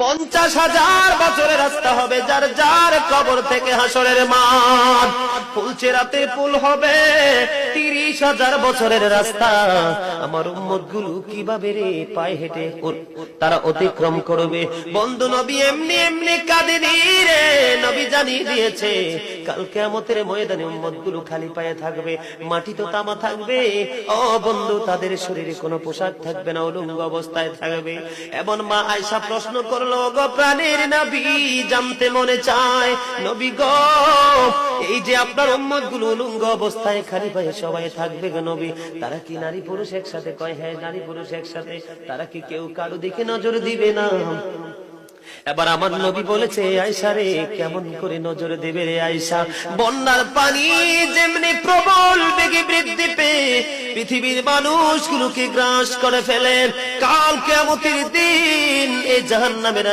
50,000 বছরের রাস্তা হবে, যার যার কবর থেকে হাসরের মাঠ। ফুলচেরাতে পুল হবে 30,000 বছরের রাস্তা। আমার উম্মত গুলো কিভাবে রে পায়ে হেঁটে তারা অতিক্রম করবে? বন্ধু নবী এমনি এমনি কাঁদেনি রে, নবী জানিয়ে দিয়েছে কাল কিয়ামতের ময়দানে উম্মত গুলো খালি পায়ে থাকবে, মাটি তো তামা থাকবে। ও বন্ধু, তাদের শরীরে কোনো পোশাক থাকবে না, উলঙ্গ অবস্থায় থাকবে। এমন মা আয়েশা প্রশ্ন করলো, গো প্রাণের নবী, জানতে মনে চায় নবী গো, এই যে আপনার উম্মত গুলো উলঙ্গ অবস্থায় খালি পায়ে সবাই থাকবে গো নবী, তারা কি নারী পুরুষ একসাথে? কয় হ্যাঁ, নারী পুরুষ একসাথে। তারা কি কেউ কারো দিকে নজর দিবে না? এবার আমার নবী বলেছে, আয়েশা রে, কেমন করে নজর দেবে রে আয়েশা? বন্যার পানি যেমনি প্রবল বেগে বৃদ্ধি পেয়ে পৃথিবীর মানুষগুলোকে গ্রাস করে ফেলে, কাল কিয়ামতের দিন এই জাহান্নামের